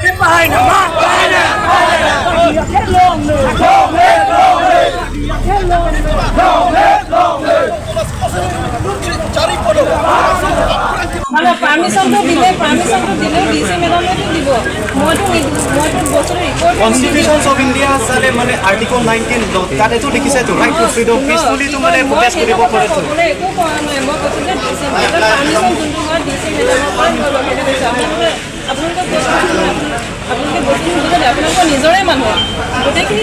cái bài nào mà cái lông nữa মানে permission তো দিলে ডিসি ম্যাডামে তো দিব মইতো বছর রিপোর্ট কনস্টিটিউশনস অফ ইন্ডিয়া চালে মানে আৰ্টিকল 19 তাতেতো লিখিছে তো ৰাইট টু ফ্ৰীডম পিছফুলি তো মানে প্ৰটেষ্ট কৰিব পাৰে তো একো কোৱা নাই মই কৈছো যে ডিসি ম্যাডাম পাৰমিশন যোনটো হয় ডিসি ম্যাডামৰ পৰা মই লগে কৈছো আপোনালোকে বস্তু দিলে আপোনালোকৰ নিজৰে মানুহ গোটেইখিনি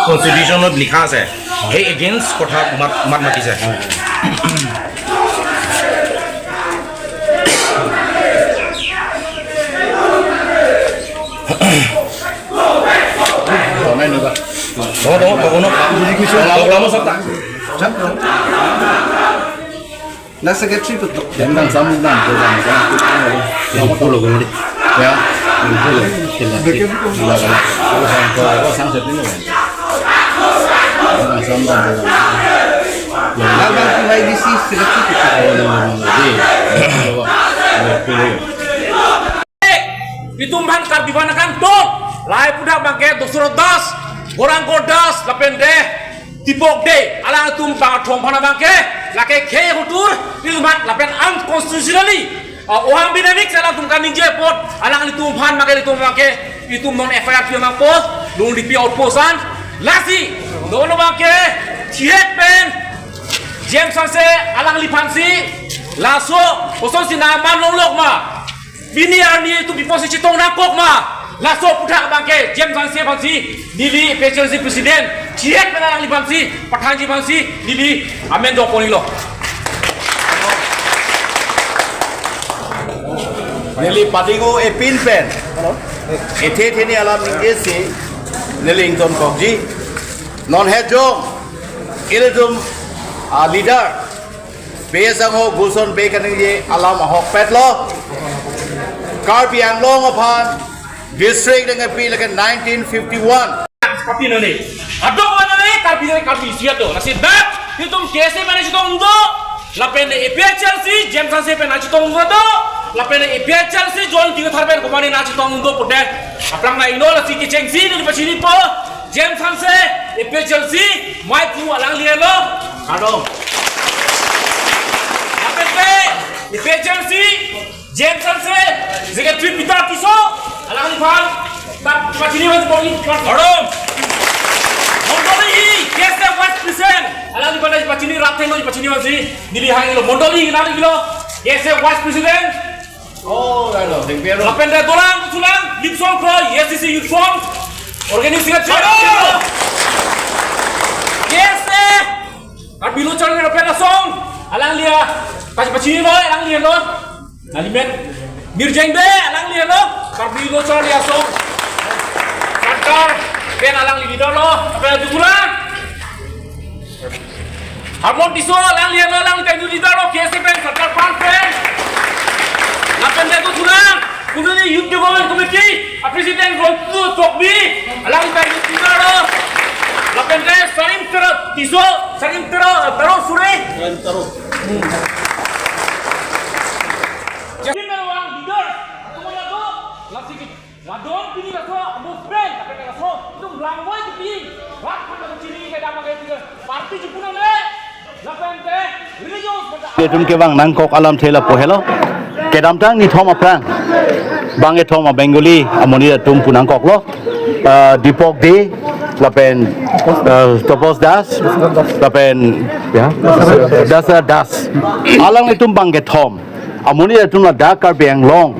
কনস্টিটিউশনত লিখা আছে সেই এগেইনষ্ট কথা মাত মাতিছে Na secretary to Tentang sambutan program yang pulau kemudian ya pulau kalau sangat ini kan sambutan Laban to IDC secretary Pitumban kar dibanakan tot lai pudak bangke dosro das orang godas lapende tipok de alang tum bang thom phana bangke lake khe hutur pitumban lapen unconstitutionally oham binamik sala tum kan ninje pot alang li tum phan mage li tum bangke pitum non FIR pi mang post lung di pi outpostan lasi dono bangke thiek pen James Sanse alang li phansi laso oson sina man lok ma bini arni tu di posisi tong nakok ma laso pudak bangke James Sanse phansi nili presidency presiden thiek pen alang li phansi pathanji phansi nili amen do ponilo Nili patigo pin pen ethe theni alam ninge se Nellington Kokji non hejong ilejum leader besang ho Gulson Bacon ye alam hok petlo Karbiang long upon district dengan pi like 1951 seperti ini adok mana ni karbi siat tu nasi dak hitung kese mana si tong do lapene EPHLC James Sanse pe naci tong do lapene EPHLC John tiga tharben komani naci tong do pode aplang na ino la si kiceng si ni pachini po James Sanse EPHLC mai pu alang lian lo adong lapene EPHLC James Sanse secretary Peter Kiso alang lian tak pachini mas boli adong Mondoli kese West President alang lian pachini rateng lo pachini masi nilihang lo Mondoli kenal lo kese West President oh lalo dengpero lapende dolang tulang lipsong pro YSCC Youthfront organisasi kese kabilo chang ni lapende song alang lia pachini lo alang lian lo nalimen mirjeng be alang lian lo kabilo chang lia song sarkar pen alang leader lo lapende tulang Harmon tiso alang lian lo alang tendu leader lo kese pen sarkar pan pen National Committee, President Gontu Tokbi, alang tayo Tigaro, Lapente, Salim Tero, Tiso, Salim Tero Sure. Jadi memang leader, semuanya tu, lasik, wadon pilih laso, abus brand, tapi laso itu langway tu pilih, rak pada ciri kita makai tiga, parti jepun le, Lapente, religious pada. Tum ke bang nangkok alam thela pohelo ke dam tang ni thoma prang bang e thoma bengali amoni tum punangkok lo dipok de lapen topos das lapen ya das alang itu bang ke thom amoni tum la dakar beng long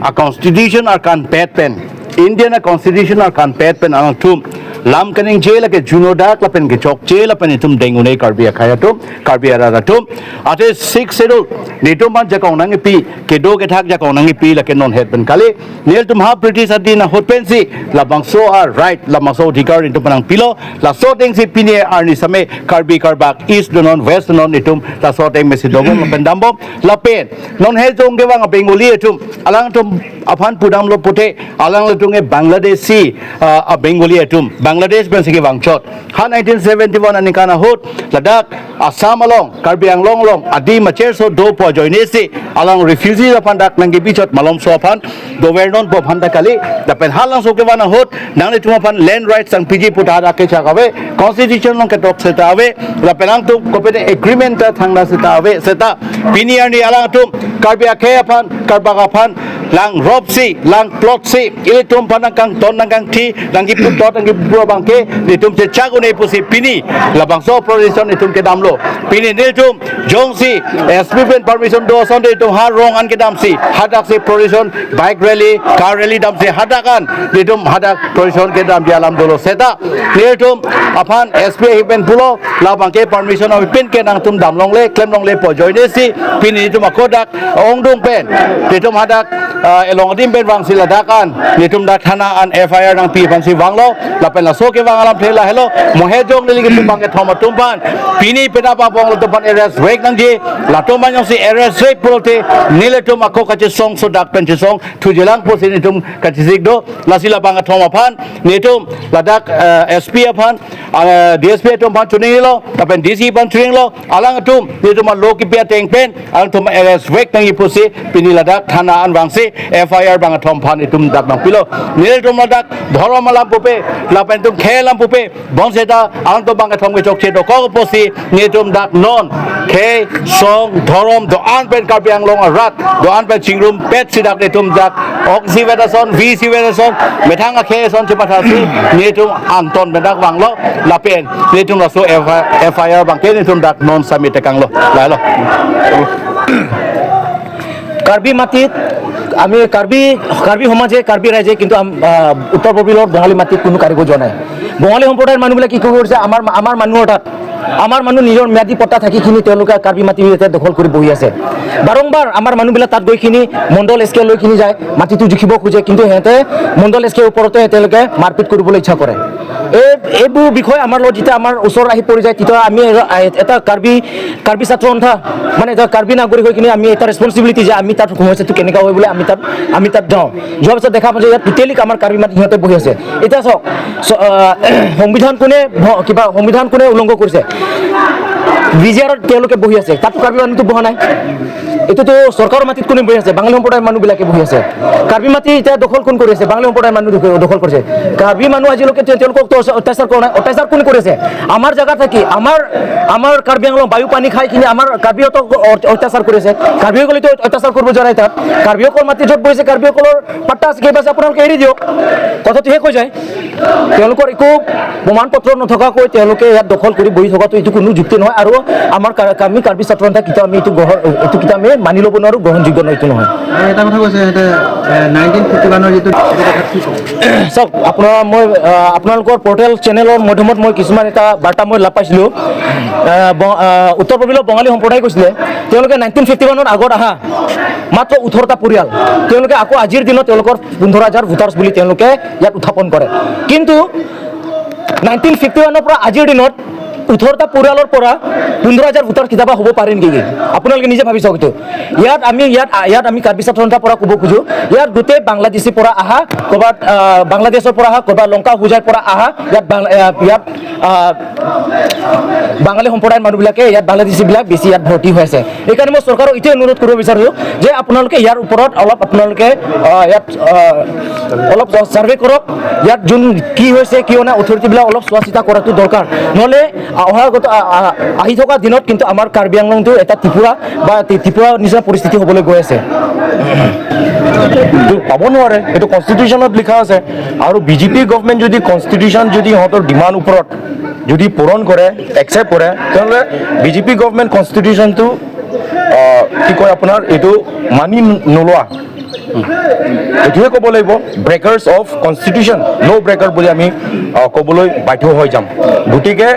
a constitution akan petpen Indian constitution akan petpen alang tum lam kaning jela ke juno dak lapen ke chok jela pen itum dengune karbia khaya tum karbia ra tum ate 6 schedule nitum ban jakong nang pi ke do ke thak jakong nang pi la ke non het pen kali nel tum ha british adina hot pen si la bang so are right la ma so dikar intum panang pilo la so deng si pine arni same karbi karbak east non west non itum la so deng mesi dogom pen dambo la pen non he jong ke wang bengali itum alang tum aphan pudam lo pute alang lo tunge bangladeshi a bengali itum Bangladesh ben sigi wangchot ha 1971 ani kana hot Ladakh Assam along Karbi Anglong long adi macher so do po joine si alang refugees apan dak nangi bichot malom so apan do vernon po phanda kali dapen halang so ke wana hot nang tuma pan land rights sang pg puta da ke chakawe constitution long ke tok seta ave dapenang tu kopete agreement ta thangna seta ave seta piniar ni alang tu Karbi akhe apan Karbak apan lang ropsi lang plotsi ile tum panang kang ton nang kang thi nangi put dot nangi bangke ni tum che chagune pusi pini labang so provision ni tum ke damlo pini nil tum jongsi SPP permission do sonde tum har rong an ke damsi hadak se provision bike rally car rally damsi hadakan ni tum hadak provision ke dam dialam dolo seta nil tum aphan SP hiben pulo labang ke permission of pin ke nang tum damlong le klem long le po joine si pini tum akodak ong dung pen ni tum hadak elong dim ben wang siladakan ni tum dak thana an FIR nang pi pan si wanglo lapen la so ke wang alam thela hello mohe jong ni ligi tum bang ke thoma tum pan pini peda pa bong lo pan arrest wek nang ji la tum ban si arrest rate pulte nile tum akko ka chi song so dak pen chi song thu jelang po si ni tum ka chi sik do la sila bang thoma pan ni tum ladak SP pan DSP tum pan chuning lo lapen DC pan chuning lo alang tum ni tum lo ki pe teng pen alang tum arrest wek nang ipu si pini ladak thana an wang si FIR bang thom pan itum dak bang pilo nile tum ladak dhoromala pupe lapen tum khelam pupe bong seta alang to bang thom ke chok che do ko posi ni tum dak non khe song dhorom do an pen Karbi Anglong rat do an pen chingrum pet sidak ni tum dak oxy vedason vc vedason methang khe son chipatha si ni tum anton bedak wang lo lapen ni tum la so FIR bang ke ni tum dak non submit kang lo la lo Karbi মাটিত আমি কার্বি সমাজে কার্বি রাইজে কিন্তু উত্তৰ পূৰ্বাঞ্চলৰ বঙালী মাটিত কোনো কাৰিব যোৱা নাই বঙালী সম্প্ৰদায়ৰ মানুহবিলাক কি কৰিছে আমাৰ মানুহৰ তাত আমাৰ মানুহ নিজৰ ম্যাদী পট্টা থাকিখিনি তেওঁলোকে কাৰ্বি মাটি দখল কৰি বহি আছে বাৰম্বাৰ আমাৰ মানুহবিলাক তাত গৈখিনি মণ্ডল এছকে লৈখিনি যায় মাটিটো জুখিব খোজে কিন্তু সিহঁতে মণ্ডল এছকে ওপৰতে তেওঁলোকে মাৰপিট কৰিবলৈ ইচ্ছা কৰে এইবোৰ বিষয় আমাৰ লগত যেতিয়া আমাৰ ওচৰত আহি পৰি যায় তেতিয়া আমি এটা কাৰ্বি ছাত্ৰ সন্থা মানে এটা কাৰ্বি নাগৰিক হৈ কিনে আমি এটা ৰেছপনচিবিলিটি যে আমি তাত সমস্যাটো কেনেকুৱা হয় বুলি আমি তাত যাওঁ যোৱাৰ পিছত দেখা পাওঁ যে ইয়াত টোটেলি আমাৰ কাৰ্বি মাটি সিহঁতে বহি আছে এতিয়া চাওক সংবিধান কোনে উলংঘ কৰিছে বিজিআৰত তেওঁলোকে বহি আছে তাতো কাৰ্বি মানুহটো বহা নাই এইটোতো চৰকাৰৰ মাটিত কোনে বহি আছে বাঙালী সম্প্ৰদায়ৰ মানুহবিলাকে বহি আছে কাৰ্বি মাটি এতিয়া দখল কোন কৰি আছে বাঙালী সম্প্ৰদায়ৰ মানুহ দখল কৰিছে কাৰ্বি মানুহ আজিলৈকে তেওঁলোকক অত্যাচাৰ কৰা নাই অত্যাচাৰ কোন কৰিছে আমাৰ জেগা থাকি আমাৰ কাৰ্বি আংলং বায়ু পানী খাই কিনে আমাৰ কাৰ্বিহঁতক অত্যাচাৰ কৰিছে কাৰ্বিসকলেতো অত্যাচাৰ কৰিব যোৱা নাই তাত কাৰ্বিসকল মাটি য'ত বহিছে কাৰ্বিসকলৰ পাট্টা আছে কেইবাছে আপোনালোকে এৰি দিয়ক কথাটো শেষ হৈ যায় তেওঁলোকৰ একো প্ৰমাণ পত্ৰ নথকাকৈ তেওঁলোকে ইয়াত দখল কৰি বহি থকাটো এইটো কোনো যুক্তি নহয় আৰু আমাৰ আমি কাৰ্বি ছাত্ৰ সন্থা কিতা আমি এইটো কিতা আমি মানি ল'ব নোৱাৰোঁ গ্ৰহণযোগ্য নহয় এইটো নহয় আৰু এটা কথা কৈছে 1951 যিটো চাওক মই আপোনালোকৰ পৰ্টেল চেনেলৰ মাধ্যমত মই কিছুমান এটা বাৰ্তা মই লাভ পাইছিলোঁ উত্তৰ পূৰ্বাঞ্চলৰ বঙালী সম্প্ৰদায় কৈছিলে তেওঁলোকে 1951 আগত আহা মাত্ৰ 18টা পৰিয়াল তেওঁলোকে আকৌ আজিৰ দিনত তেওঁলোকৰ 15,000 ভোটাৰ্ছ বুলি তেওঁলোকে ইয়াত উত্থাপন কৰে কিন্তু 1951 পৰা আজিৰ দিনত 18টা পৰিয়ালৰ পৰা 15,000 ভোটাৰ কিতাবা হ'ব পাৰে নেকি আপোনালোকে নিজে ভাবি চাওক ইয়াত আমি কাৰ্বি ছাত্ৰসন্থাৰ পৰা ক'ব খোজো ইয়াত গোটেই বাংলাদেশীৰ পৰা আহা ক'ৰবাত বাংলাদেশৰ পৰা আহা ক'ৰবাত লংকা হুজাইৰ পৰা আহা ইয়াত বাঙালী সম্প্ৰদায়ৰ মানুহবিলাকে ইয়াত বাংলাদেশীবিলাক বেছি ইয়াত ভৰ্তি হৈ আছে এইকাৰণে মই চৰকাৰক এইটোৱে অনুৰোধ কৰিব বিচাৰোঁ যে আপোনালোকে ইয়াৰ ওপৰত অলপ আপোনালোকে ইয়াত অলপ ছাৰ্ভে কৰক ইয়াত যোন কি হৈছে কি হোৱা নাই অথৰিটিবিলাক অলপ চোৱা চিতা কৰাটো দৰকাৰ নহ'লে আহি থকা দিনত কিন্তু আমাৰ কাৰ্বি আংলংটো এটা ত্ৰিপুৰা নিচিনা পৰিস্থিতি হ'বলৈ গৈ আছে পাব নোৱাৰে এইটো কনষ্টিটিউশ্যনত লিখা আছে আৰু বিজেপি গভৰ্ণমেণ্ট যদি কনষ্টিটিউশ্যন যদি সিহঁতৰ ডিমাণ্ড ওপৰত যদি পূৰণ কৰে একচেপ্ট কৰে তেনেহ'লে বিজেপি গভৰ্ণমেণ্ট কনষ্টিটিউশ্যনটো কি কয় আপোনাৰ এইটো মানি নোলোৱা এইটোৱে ক'ব লাগিব breakers of constitution no' breaker বুলি আমি ক'বলৈ বাধ্য হৈ যাম গতিকে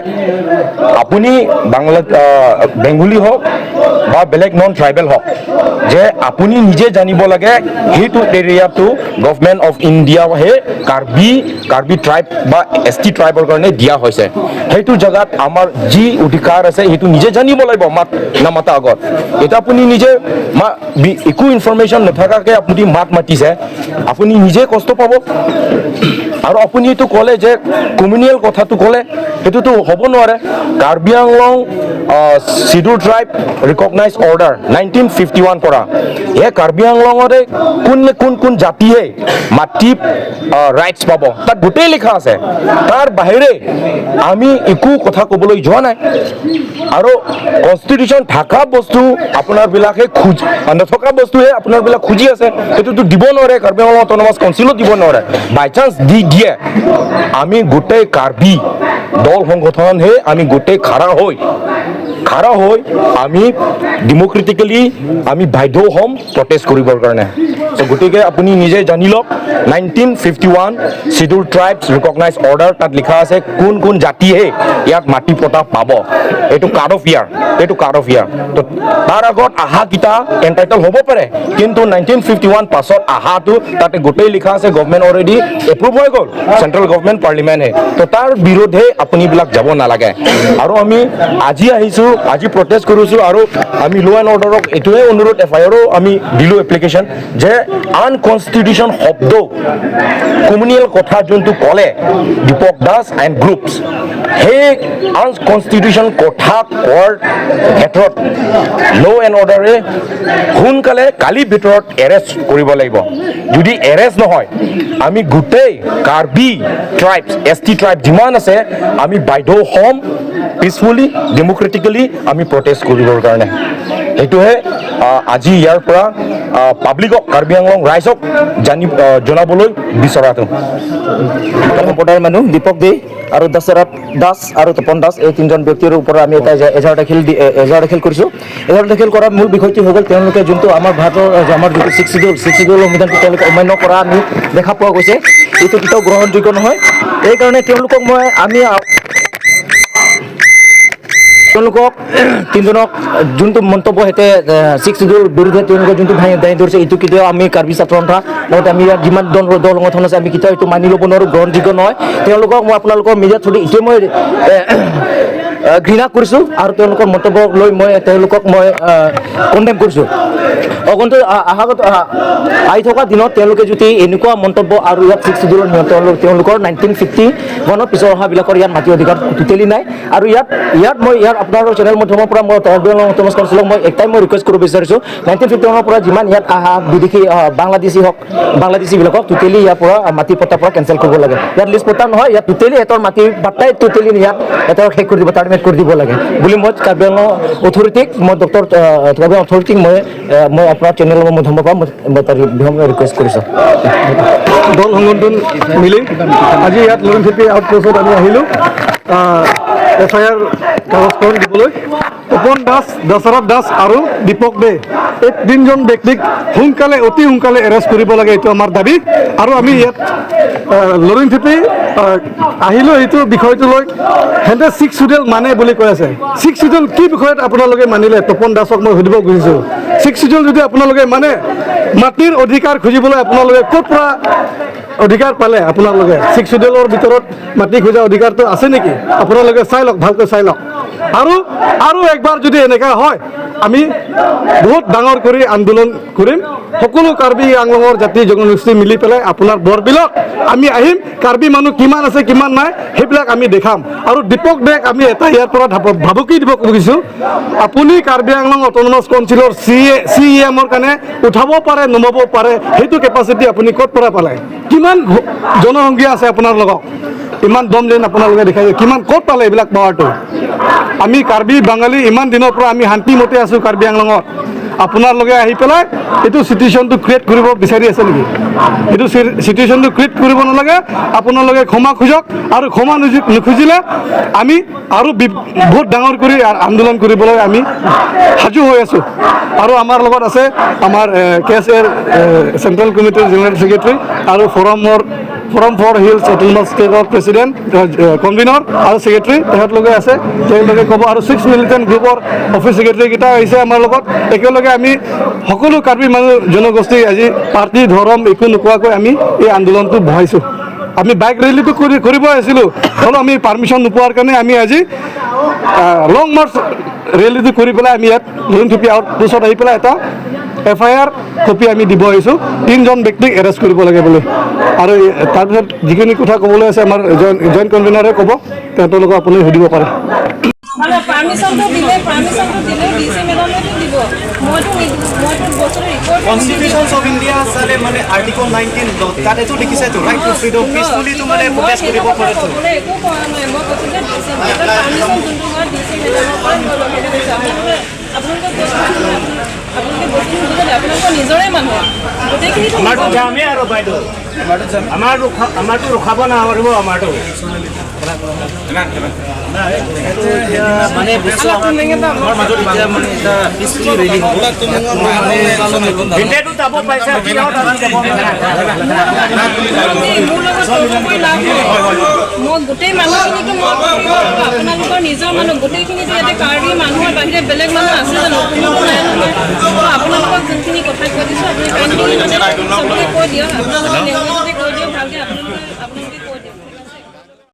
আপুনি বেংগলী হওক বা বেলেগ নন ট্ৰাইবেল হওক যে আপুনি নিজে জানিব লাগে সেইটো এৰিয়াটো গভৰ্ণমেণ্ট অফ ইণ্ডিয়াহে কাৰ্বি ট্ৰাইব বা ST ট্ৰাইবৰ কাৰণে দিয়া হৈছে সেইটো জেগাত আমাৰ যি অধিকাৰ আছে সেইটো নিজে জানিব লাগিব নামাতা আগত এটা আপুনি নিজে একো ইনফৰমেশ্যন নথকাকৈ আপুনি মাতিছে আপুনি নিজে কষ্ট পাব আৰু আপুনি এইটো ক'লে যে কমিউনিয়েল কথাটো ক'লে সেইটোতো হ'ব নোৱাৰে Karbi Anglong schedule tribe recognise order 1951 পৰা এই কাৰ্বি আংলঙৰে কোন জাতিয়ে মাটি ৰাইটছ পাব তাত গোটেই লিখা আছে তাৰ বাহিৰে আমি একো কথা ক'বলৈ যোৱা নাই আৰু কনষ্টিটিউশ্যন থকা বস্তু আপোনাৰবিলাকে নথকা বস্তুহে আপোনাৰবিলাক খুজি আছে সেইটোতো দিব নোৱাৰে কাৰ্বি আংলং অট'নমাছ কাউন্সিলত দিব নোৱাৰে বাই চান্স দি দিয়ে আমি গোটেই কাৰ্বি দল সংগঠনহে আমি গোটেই খাৰা হৈ আমি ডেম'ক্ৰেটিকেলি আমি বাধ্য হ'ম প্ৰটেষ্ট কৰিবৰ কাৰণে গতিকে আপুনি নিজে জানি লওক 1951 শিডিউল ট্ৰাইবছ ৰিকগনাইজ অৰ্ডাৰ তাত লিখা আছে কোন জাতিহে ইয়াত মাটি পটা পাব এইটো কাৰ্ড অফ ইয়াৰ তো তাৰ আগত আহাকেইটা এণ্টাইটল হ'ব পাৰে কিন্তু 1951 পাছত আহাটো তাতে গোটেই লিখা আছে গভৰ্ণমেণ্ট অলৰেডি এপ্ৰুভ হৈ গ'ল চেণ্ট্ৰেল গভৰ্ণমেণ্ট পাৰ্লিমেণ্টে তো তাৰ বিৰোধে আপুনিবিলাক যাব নালাগে আৰু আমি আজি প্ৰটেষ্ট কৰিছোঁ আৰু আমি ল' এণ্ড অৰ্ডাৰক এইটোৱে অনুৰোধ FIRও আমি দিলোঁ এপ্লিকেশ্যন যে আনকনষ্টিটিউশ্যন শব্দ কমিউনিয়েল কথা যোনটো ক'লে দীপক দাস এণ্ড গ্ৰুপছ সেই আনকনষ্টিটিউশ্যন কথা কোৱাৰ ক্ষেত্ৰত ল' এণ্ড অৰ্ডাৰে সোনকালে কালিৰ ভিতৰত এৰেষ্ট কৰিব লাগিব যদি এৰেষ্ট নহয় আমি গোটেই কাৰ্বি ট্ৰাইবছ ST ট্ৰাইব যিমান আছে আমি বাধ্য হ'ম পিচফুলি ডেম'ক্ৰেটিকেলি আমি প্ৰটেষ্ট কৰিবৰ কাৰণে সেইটোহে আজি ইয়াৰ পৰা পাব্লিকক কাৰ্বি আংলং ৰাইজক জনাবলৈ বিচৰাটো সম্প্ৰদায়ৰ মানুহ দীপক দে আৰু দশৰথ দাস আৰু তপন দাস এই তিনিজন ব্যক্তিৰ ওপৰত আমি এটা এজাহাৰ দাখিল কৰিছোঁ এজাহাৰ দাখিল কৰাৰ মূল বিষয়টো হৈ গ'ল তেওঁলোকে যোনটো আমাৰ ভাৰতৰ আমাৰ যিটো ছিক্স চিডিউল সংবিধানটো তেওঁলোকে অমান্য কৰা আমি দেখা পোৱা গৈছে এইটো কেতিয়াও গ্ৰহণযোগ্য নহয় এইকাৰণে তেওঁলোকক তেওঁলোকক তিনিজনক যোনটো মন্তব্য হেঁতে ছিক্স চিডিউল বিৰুদ্ধে তেওঁলোকে যোনটো দাঙি ধৰিছে এইটো কেতিয়াও আমি কাৰ্বি ছাত্ৰ সন্থা লগতে আমি ইয়াত যিমান দল সংগঠন আছে আমি কেতিয়াও এইটো মানি ল'ব নোৱাৰোঁ গ্ৰহণযোগ্য নহয় তেওঁলোকক মই আপোনালোকৰ মিডিয়াত থ্ৰুদি এতিয়া মই ঘৃণা কৰিছোঁ আৰু তেওঁলোকৰ মন্তব্যক লৈ তেওঁলোকক মই কণ্ডেম কৰিছোঁ অগন্ত আহি থকা দিনত তেওঁলোকে যদি এনেকুৱা মন্তব্য আৰু ইয়াত ছিক্স চিডিউলৰ তেওঁলোকৰ 1951 পিছৰ অহাবিলাকৰ ইয়াত মাটি অধিকাৰ টোটেলি নাই আৰু ইয়াত মই আপোনালোকৰ চেনেল মাধ্যমৰ পৰা মই অট'নমাছ কাউন্সিলক মই একটাই ৰিকুৱেষ্ট কৰিব বিচাৰিছোঁ 1951 পৰা যিমান ইয়াত বিদেশী বাংলাদেশীবিলাকক টোটেলি ইয়াৰ পৰা মাটি পট্টাৰ পৰা কেঞ্চেল কৰিব লাগে ইয়াত লিষ্ট পট্টা নহয় ইয়াত টোটেলি সিহঁতৰ মাটি বাৰ্তাই টোটেলি ইয়াত সিহঁতক শেষ কৰি দিব টাৰ্মিনেট কৰি দিব লাগে বুলি মই কাৰ্বি আংলং অথৰিটিক মই আপোনাৰ চেনেলৰ মাধ্যমৰ পৰা মই তাৰ ৰিকুৱেষ্ট কৰিছোঁ দল সংগঠন মিলি আজি ইয়াত লৰেন চিটি আউটপোষ্টত আমি আহিলোঁ FIR কাগজখন দিবলৈ তপন দাস দশৰথ দাস আৰু দীপক দে এই তিনিজন ব্যক্তিক অতি সোনকালে এৰেষ্ট কৰিব লাগে এইটো আমাৰ দাবী আৰু আমি ইয়াত লৰেন চিটি আহিলোঁ এইটো বিষয়টো লৈ সিহঁতে ছিক্স চিডিউল মানে বুলি কৈ আছে ছিক্স চিডিউল কি বিষয়ত আপোনালোকে মানিলে তপন দাসক মই সুধিব খুজিছোঁ ছিক্স চিডিউল যদি আপোনালোকে মানে মাটিৰ অধিকাৰ খুজিবলৈ আপোনালোকে ক'ৰ পৰা অধিকাৰ পালে আপোনালোকে 6 শিডিউলৰ ভিতৰত মাটি খোজা অধিকাৰটো আছে নেকি আপোনালোকে চাই লওক ভালকৈ চাই লওক আৰু একবাৰ যদি এনেকা হয় আমি বহুত ডাঙৰ কৰি আন্দোলন কৰিম সকলো কাৰ্বি আংলঙৰ জাতি জনগোষ্ঠী মিলি পেলাই আপোনাৰ বৰবিলত আমি আহিম কাৰ্বি মানুহ কিমান আছে কিমান নাই সেইবিলাক আমি দেখাম আৰু দীপক দেক আমি এটা ইয়াৰ পৰা ভাবুকি দিব খুজিছোঁ আপুনি কাৰ্বি আংলং অট'নমাছ কাউন্সিলৰ CEMৰ কাৰণে উঠাব পাৰে নমাব পাৰে সেইটো কেপাচিটি আপুনি ক'ত পৰা পালে কিমান জনসংখ্যা আছে আপোনাৰ লগত ইমান দম যেন আপোনালোকে দেখাইছে কিমান ক'ত পালে এইবিলাক পাৱাৰটো আমি কাৰ্বি বাঙালী ইমান দিনৰ পৰা আমি শান্তিমতে আছোঁ কাৰ্বি আংলঙত আপোনালোকে আহি পেলাই এইটো চিটুৱেশ্যনটো ক্ৰিয়েট কৰিব বিচাৰি আছে নেকি এইটো চিটুৱেশ্যনটো ক্ৰিয়েট কৰিব নালাগে আপোনালোকে ক্ষমা খোজক আৰু ক্ষমা নুখুজিলে আমি আৰু বহুত ডাঙৰ কৰি আন্দোলন কৰিবলৈ আমি সাজু হৈ আছোঁ আৰু আমাৰ লগত আছে আমাৰ KSAৰ চেণ্ট্ৰেল কমিটিৰ জেনেৰেল ছেক্ৰেটাৰী আৰু ফ'ৰাম ফৰ হিলছ অট'নমাছ ষ্টেটৰ প্ৰেচিডেণ্ট কনভিনৰ আৰু ছেক্ৰেটাৰী তেখেতলোকে আছে তেওঁলোকে ক'ব আৰু 6 মিলিটেণ্ট গ্ৰুপৰ অফিচ ছেক্ৰেটাৰীকেইটা আহিছে আমাৰ লগত একেলগে আমি সকলো কাৰ্বি মানুহ জনগোষ্ঠী আজি পাৰ্টি ধৰ্ম একো নোকোৱাকৈ আমি এই আন্দোলনটো বহাইছোঁ আমি বাইক ৰেলীটো কৰিব আহিছিলোঁ হ'লেও আমি পাৰ্মিশ্যন নোপোৱাৰ কাৰণে আমি আজি লং মাৰ্চ ৰেলীটো কৰি পেলাই আমি ইয়াত লুৰিণথুপি আউটপোষ্টত আহি পেলাই এটা FIR কপি আমি দিব আহিছোঁ 3জন ব্যক্তিক এৰেষ্ট কৰিব লাগে বুলি আৰু তাৰপিছত যিখিনি কথা ক'বলৈ আছে আমাৰ জইণ্ট কনভেনাৰে ক'ব তেওঁলোকক আপুনি সুধিব পাৰে মানে পাৰ্মিশ্যনটো দিলে ডিচি মেডামেতো দিব মইতো বস্তুটো ৰিপৰ্ট কনষ্টিটিউশ্যনছ অফ ইণ্ডিয়া চালে মানে আৰ্টিকল 19 তাতেতো লিখিছেতো ৰাইট টু ফ্ৰীডম পিছফুলি মানে প্ৰটেষ্ট কৰিব পাৰে একো কোৱা নাই মই কৈছোঁ যে ডিচি পাৰ্মিশ্যন যোনটো হয় ডিচি মেডামৰ পৰা মই লগে কৈছোঁ আপোনালোকে বস্তুটো বুজিলে আপোনালোকৰ নিজৰে মানুহ গোটেইখিনি আমাৰতো যামেই আৰু বাইদেউ আমাৰতো ৰখাব নোৱাৰিব আমাৰতো মানে ভিডিঅ'টো যাব পাইছে মোৰ লগত কৰি লাভ মই গোটেই মানুহখিনিতো মই আপোনালোকৰ নিজৰ মানুহ গোটেইখিনিতো ইয়াতে কাৰ্বি মানুহৰ বাহিৰে বেলেগ মানুহ আছে জানো কোনোতো নাই নহয় আপোনালোকক যোনখিনি কথা কৈ দিছোঁ আপুনি কাইণ্ডলি মানে চবকে কৈ দিয়ক আপোনালোকৰ